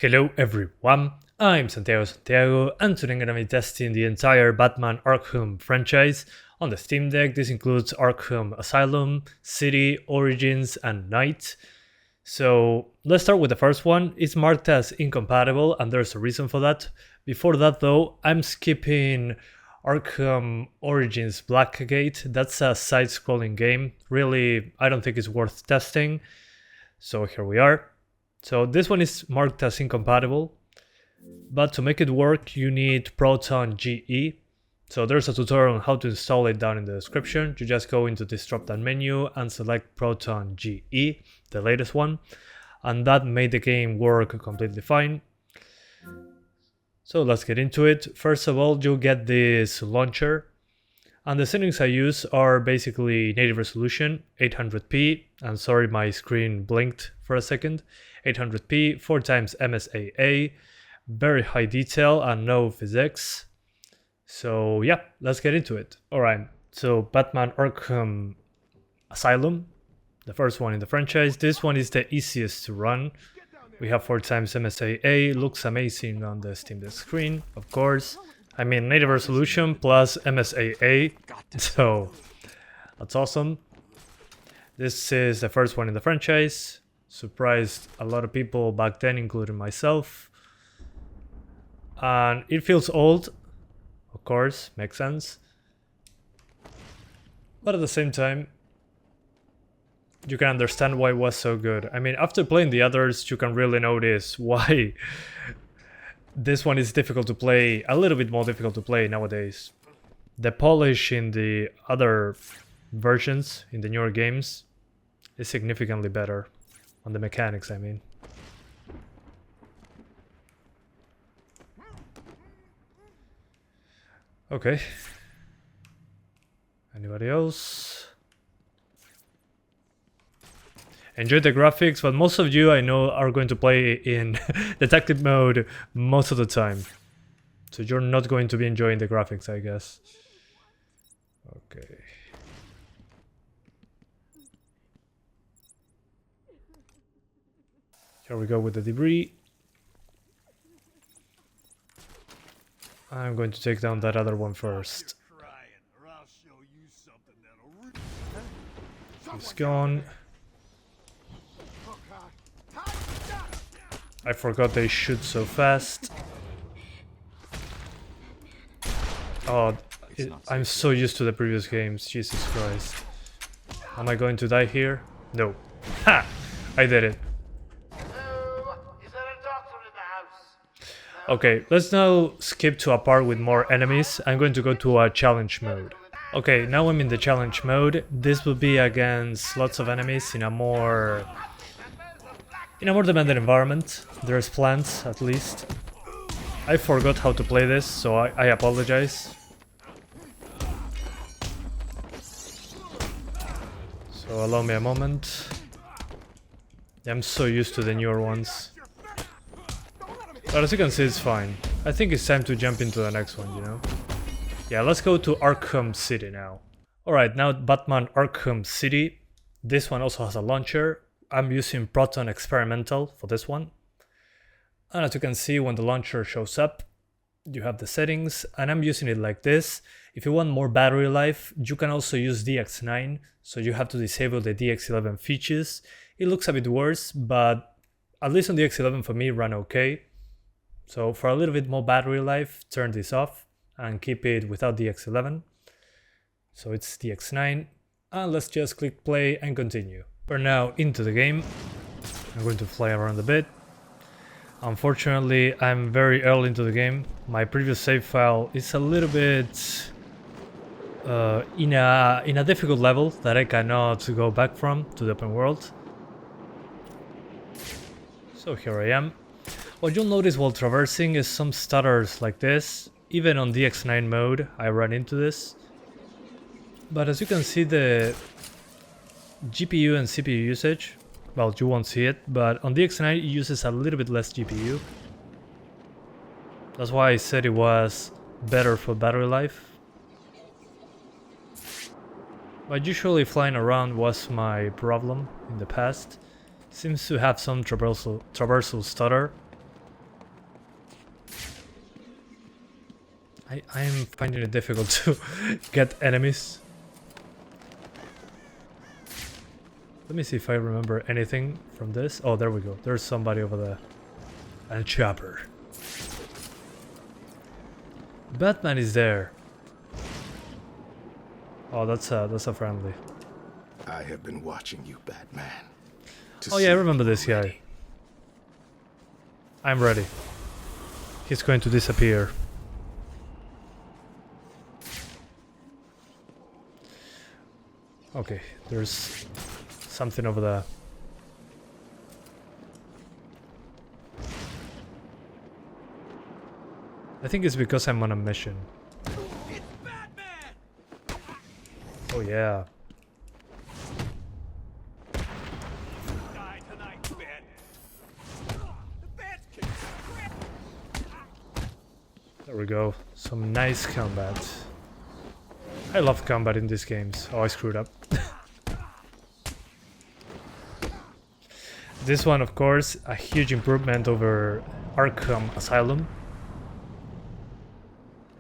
Hello everyone, I'm Santiago, and today I'm gonna be testing the entire Batman Arkham franchise on the Steam Deck. This includes Arkham Asylum, City, Origins, and Knight. So let's start with the first one. It's marked as incompatible, and there's a reason for that. Before that though, I'm skipping Arkham Origins Blackgate. That's a side-scrolling game. Really, I don't think it's worth testing. So here we are. So this one is marked as incompatible, but to make it work you need Proton GE. So there's a tutorial on how to install it down in the description. You just go into this drop down menu and select Proton GE, the latest one, and that made the game work completely fine. So let's get into it. First of all, you'll get this launcher, and the settings I use are basically native resolution, 800p, and sorry my screen blinked for a second, 800p, 4x MSAA, very high detail and no physics. So yeah, let's get into it. Alright, so Batman Arkham Asylum, the first one in the franchise. This one is the easiest to run. We have 4x MSAA, looks amazing on the Steam Deck screen, of course. I mean native resolution plus MSAA, so that's awesome. This is the first one in the franchise. Surprised a lot of people back then, including myself. And it feels old, of course, makes sense. But at the same time, you can understand why it was so good. I mean, after playing the others, you can really notice why this one is difficult to play, a little bit more difficult to play nowadays. The polish in the other versions, in the newer games, is significantly better. On the mechanics, I mean. Okay. Anybody else? Enjoy the graphics, but most of you I know are going to play in detective mode most of the time. So you're not going to be enjoying the graphics, I guess. Okay. Here we go with the debris. I'm going to take down that other one first. He's gone. I forgot they shoot so fast. Oh, I'm so used to the previous games, Jesus Christ. Am I going to die here? No. Ha! I did it. Okay, let's now skip to a part with more enemies. I'm going to go to a challenge mode. Okay, now I'm in the challenge mode. This will be against lots of enemies in a more demanding environment. There's plants, at least. I forgot how to play this, so I apologize. So allow me a moment. I'm so used to the newer ones. But as you can see, it's fine. I think it's time to jump into the next one, you know? Yeah, let's go to Arkham City now. Alright, now Batman Arkham City. This one also has a launcher. I'm using Proton Experimental for this one. And as you can see, when the launcher shows up, you have the settings, and I'm using it like this. If you want more battery life, you can also use DX9, so you have to disable the DX11 features. It looks a bit worse, but at least on DX11 for me ran okay. So for a little bit more battery life, turn this off and keep it without DX11. So it's DX9, and let's just click play and continue. We're now into the game. I'm going to fly around a bit. Unfortunately, I'm very early into the game. My previous save file is a little bit in a difficult level that I cannot go back from to the open world. So here I am. What you'll notice while traversing is some stutters like this. Even on DX9 mode, I run into this. But as you can see, the GPU and CPU usage, well, you won't see it, but on DX9 it uses a little bit less GPU. That's why I said it was better for battery life. But usually flying around was my problem in the past. Seems to have some traversal stutter. I'm finding it difficult to get enemies. Let me see if I remember anything from this. Oh, there we go. There's somebody over there. And Chopper. Batman is there. Oh, that's a friendly. I have been watching you, Batman. Oh yeah, I remember this guy. I'm ready. He's going to disappear. Okay, there's something over there. I think it's because I'm on a mission. It's Batman! Oh yeah. Die tonight, Ben. The Bat's kicked. There we go. Some nice combat. I love combat in these games. Oh, I screwed up. This one, of course, a huge improvement over Arkham Asylum.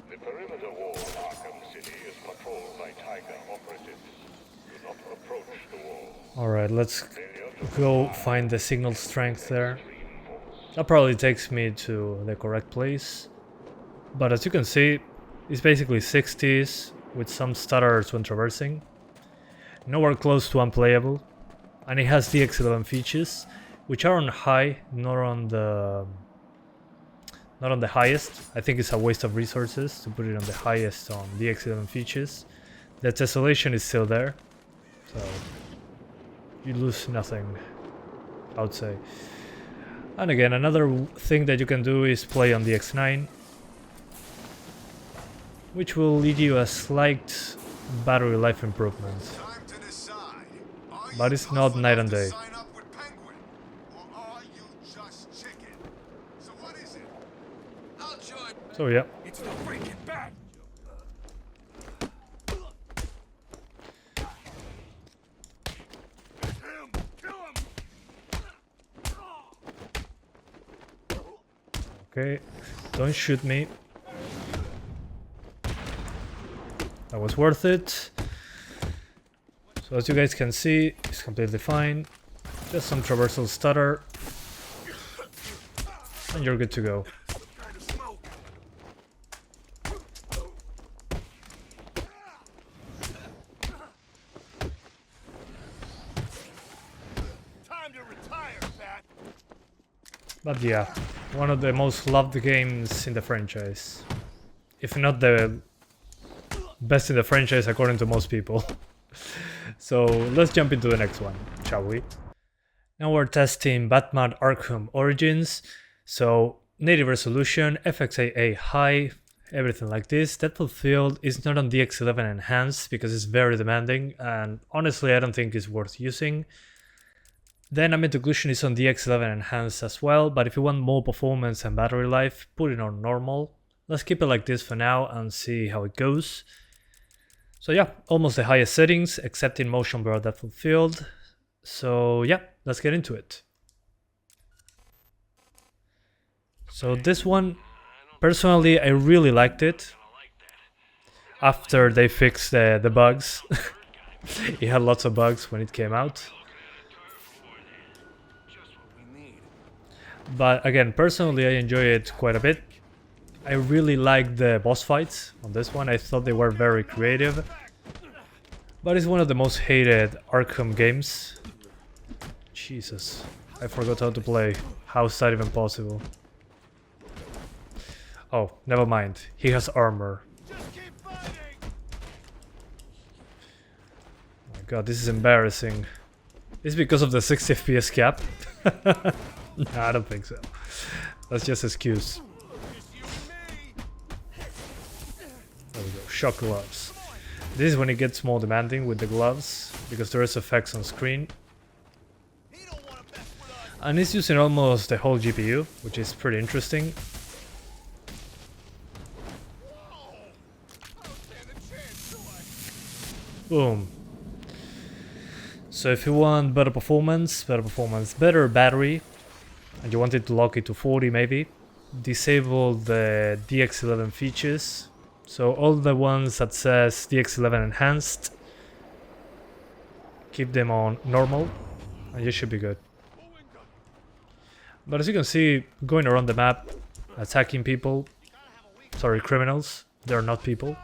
The perimeter wall of Arkham City is patrolled by Tiger operatives. Do not approach the wall. Alright, let's go find the signal strength there. That probably takes me to the correct place. But as you can see, it's basically 60s with some stutters when traversing. Nowhere close to unplayable. And it has DX11 features, which are on high, not on the highest. I think it's a waste of resources to put it on the highest on DX11 features. The tessellation is still there, so you lose nothing, I would say. And again, another thing that you can do is play on the X9, which will lead you a slight battery life improvement. But it's not night and day. So yeah. It's the freaking Bat! Him! Kill him! Okay, don't shoot me. That was worth it. So as you guys can see, it's completely fine. Just some traversal stutter. And you're good to go. Kind of smoke. Time to retire, Bat! But yeah, one of the most loved games in the franchise. If not the best in the franchise according to most people. So let's jump into the next one, shall we? Now we're testing Batman Arkham Origins. So native resolution, FXAA high, everything like this. Depth of field is not on DX11 enhanced because it's very demanding, and honestly I don't think it's worth using. Then ambient occlusion is on DX11 enhanced as well, but if you want more performance and battery life, put it on normal. Let's keep it like this for now and see how it goes. So yeah, almost the highest settings, except in motion blur depth of field. So yeah, let's get into it. So this one, personally, I really liked it. After they fixed the bugs. It had lots of bugs when it came out. But again, personally, I enjoy it quite a bit. I really liked the boss fights on this one. I thought they were very creative. But it's one of the most hated Arkham games. Jesus, I forgot how to play. How is that even possible? Oh, never mind. He has armor. Just keep fighting! Oh my god, this is embarrassing. Is it because of the 60 FPS cap? Nah, I don't think so. That's just excuse. There we go, shock gloves. This is when it gets more demanding with the gloves, because there is effects on screen. And it's using almost the whole GPU, which is pretty interesting. Boom. So if you want better performance, better battery, and you want it to lock it to 40 maybe, disable the DX11 features, So all the ones that says DX11 enhanced, keep them on normal and you should be good. But as you can see, going around the map, attacking people, sorry, criminals, they're not people,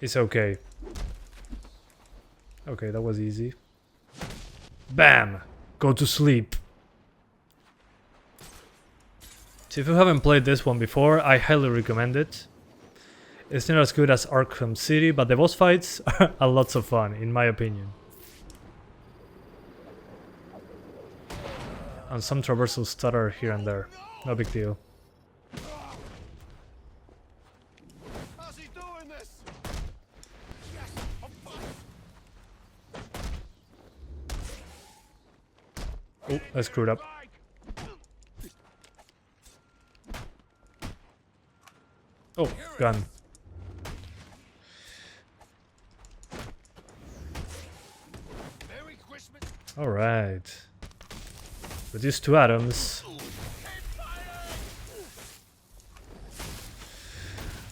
it's okay. Okay, that was easy. Bam! Go to sleep. So if you haven't played this one before, I highly recommend it. It's not as good as Arkham City, but the boss fights are lots of fun, in my opinion. And some traversal stutter here and there. No big deal. How's he doing this? Yes, I'm fine. Oh, I screwed up. Oh, gun. Merry Christmas. Alright. Reduce 2 atoms.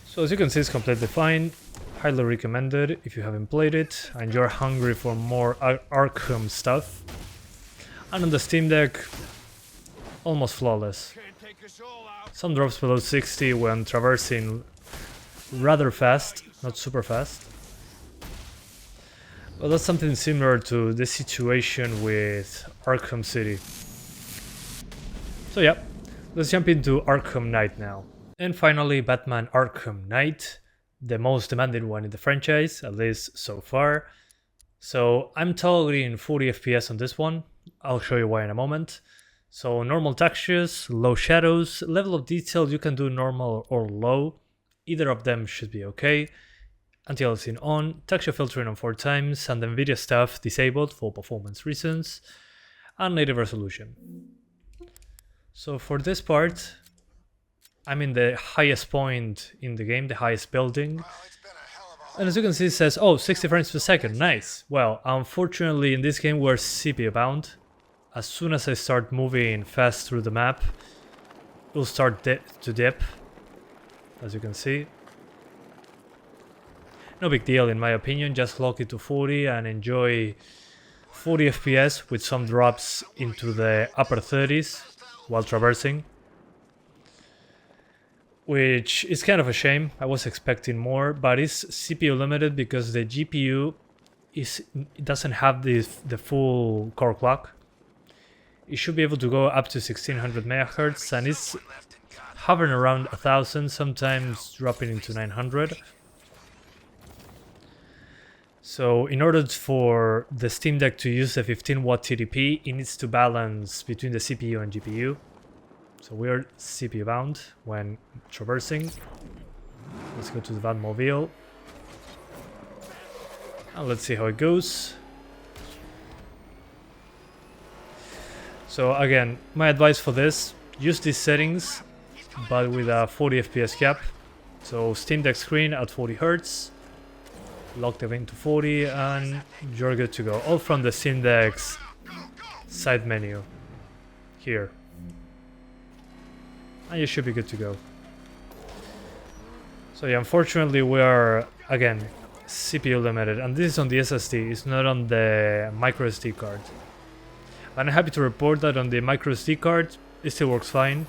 So as you can see, it's completely fine. Highly recommended if you haven't played it and you're hungry for more Arkham stuff. And on the Steam Deck, almost flawless. Can't take us all out. Some drops below 60 when traversing rather fast, not super fast. But that's something similar to the situation with Arkham City. So yeah, let's jump into Arkham Knight now. And finally, Batman Arkham Knight, the most demanding one in the franchise, at least so far. So I'm targeting 40 FPS on this one. I'll show you why in a moment. So normal textures, low shadows, level of detail you can do normal or low. Either of them should be okay. Anti-aliasing on, texture filtering on 4 times, and Nvidia stuff disabled for performance reasons, and native resolution. So for this part, I'm in the highest point in the game, the highest building. And as you can see, it says, oh, 60 frames per second, nice. Well, unfortunately in this game we're CPU bound. As soon as I start moving fast through the map, it'll start to dip, as you can see. No big deal in my opinion, just lock it to 40 and enjoy 40 FPS with some drops into the upper 30s while traversing. Which is kind of a shame, I was expecting more, but it's CPU limited because the GPU it doesn't have the full core clock. It should be able to go up to 1600 MHz and it's hovering around 1000, sometimes dropping into 900. So in order for the Steam Deck to use the 15 watt TDP, it needs to balance between the CPU and GPU. So we're CPU bound when traversing. Let's go to the Batmobile. And let's see how it goes. So again, my advice for this, use these settings, but with a 40 FPS cap. So Steam Deck screen at 40 Hz. Lock the game to 40 and you're good to go. All from the Steam Deck's side menu here. And you should be good to go. So yeah, unfortunately we are, again, CPU limited. And this is on the SSD, it's not on the microSD card. And I'm happy to report that on the microSD card, it still works fine.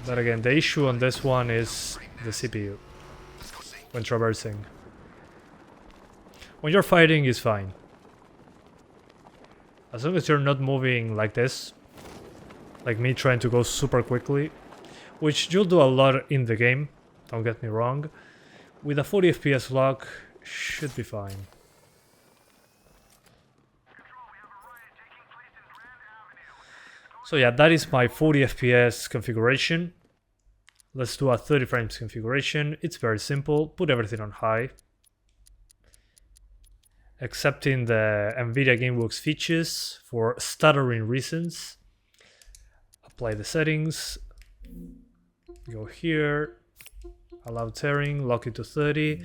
But again, the issue on this one is the CPU when traversing. When you're fighting, it's fine. As long as you're not moving like this, like me trying to go super quickly, which you'll do a lot in the game, don't get me wrong, with a 40 FPS lock, should be fine. So yeah, that is my 40 FPS configuration. Let's do a 30 frames configuration. It's very simple. Put everything on high. Accepting the Nvidia GameWorks features for stuttering reasons. Apply the settings. Go here. Allow tearing. Lock it to 30.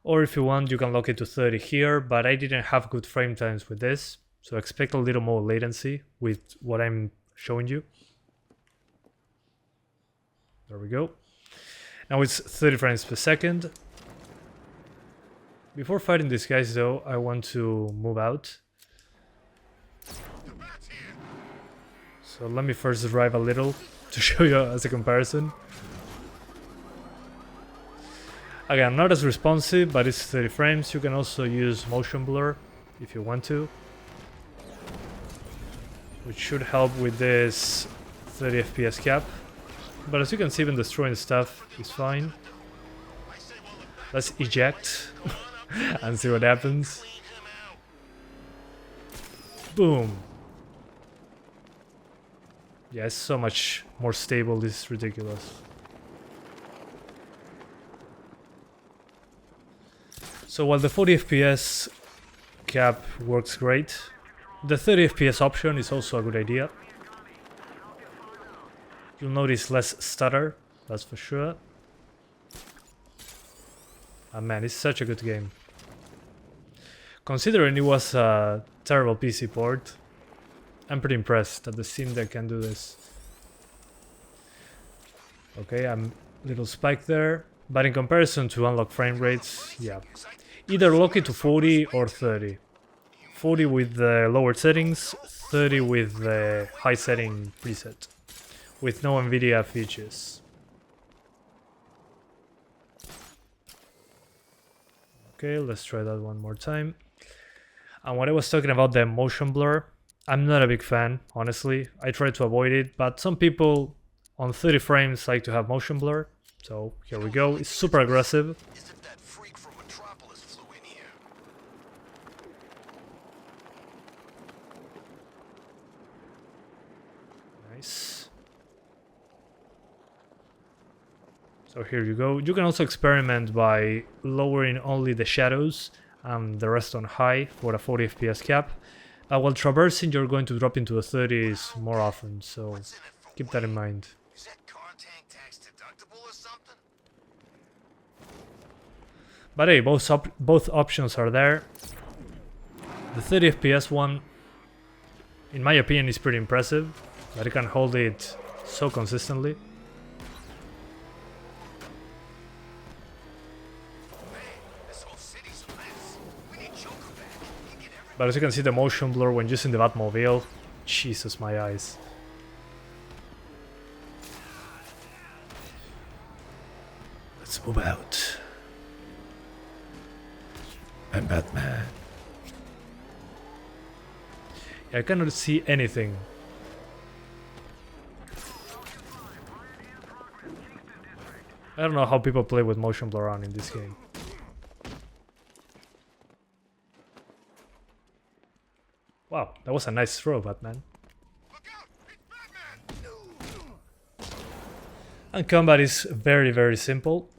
Or if you want, you can lock it to 30 here. But I didn't have good frame times with this. So expect a little more latency with what I'm showing you. There we go. Now it's 30 frames per second. Before fighting these guys though, I want to move out. So let me first drive a little to show you as a comparison. Again, not as responsive, but it's 30 frames. You can also use motion blur if you want to, which should help with this 30 FPS cap. But as you can see, even destroying stuff is fine. Let's eject and see what happens. Boom. Yeah, it's so much more stable, this is ridiculous. So while the 40 FPS cap works great, the 30 FPS option is also a good idea. You'll notice less stutter, that's for sure. Ah man, it's such a good game. Considering it was a terrible PC port, I'm pretty impressed that the Steam Deck can do this. Okay, I'm a little spike there, but in comparison to unlock frame rates, yeah. Either lock it to 40 or 30. 40 with the lower settings, 30 with the high setting preset, with no Nvidia features. Okay, let's try that one more time. And when I was talking about the motion blur, I'm not a big fan, honestly. I try to avoid it, but some people on 30 frames like to have motion blur. So here we go, it's super aggressive. Nice. So here you go. You can also experiment by lowering only the shadows and the rest on high for a 40 FPS cap. While traversing, you're going to drop into the 30s more often, so keep that in mind. Is that car tank tax deductible or something? But hey, both options are there. The 30 FPS one, in my opinion, is pretty impressive, that it can hold it so consistently. But as you can see, the motion blur when using the Batmobile, Jesus, my eyes. Let's move out. I'm Batman. Yeah, I cannot see anything. I don't know how people play with motion blur on in this game. Wow, that was a nice throw, Batman. And combat is very, very simple.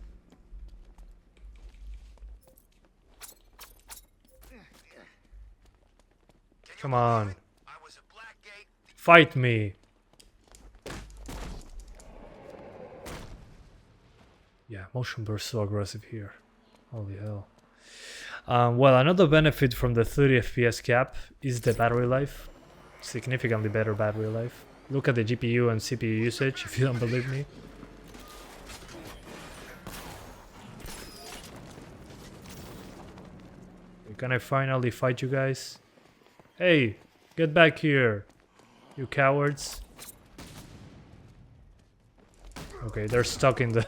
Come on. Fight me. Yeah, motion blur is so aggressive here. Holy hell. Well, another benefit from the 30 FPS cap is the battery life. Significantly better battery life. Look at the GPU and CPU usage if you don't believe me. Can I finally fight you guys? Hey, get back here, you cowards. Okay, they're stuck in the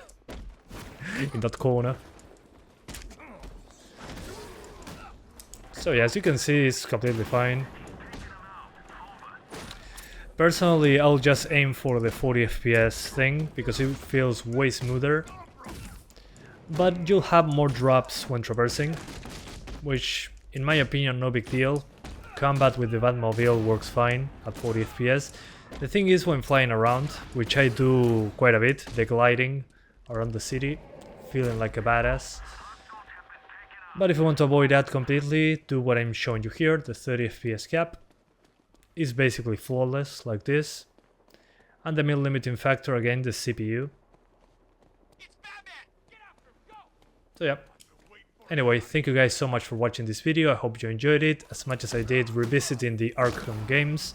in that corner. So yeah, as you can see, it's completely fine. Personally, I'll just aim for the 40 FPS thing, because it feels way smoother. But you'll have more drops when traversing, which, in my opinion, no big deal. Combat with the Batmobile works fine at 40 FPS. The thing is, when flying around, which I do quite a bit, the gliding around the city, feeling like a badass. But if you want to avoid that completely, do what I'm showing you here, the 30 FPS cap. Is basically flawless, like this. And the main limiting factor, again, the CPU. So yeah. Anyway, thank you guys so much for watching this video. I hope you enjoyed it as much as I did revisiting the Arkham games.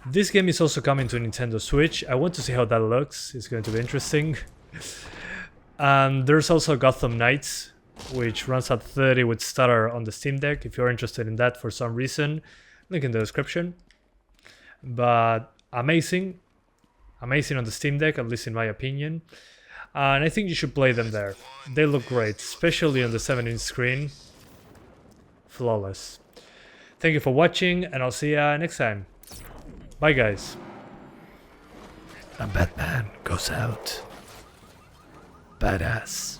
This game is also coming to Nintendo Switch. I want to see how that looks. It's going to be interesting. And there's also Gotham Knights, which runs at 30 with stutter on the Steam Deck. If you're interested in that for some reason, link in the description. But amazing on the Steam Deck, at least in my opinion. And I think you should play them there. They look great, especially on the 7-inch screen. Flawless. Thank you for watching, and I'll see ya next time. Bye, guys. And Batman goes out. Badass.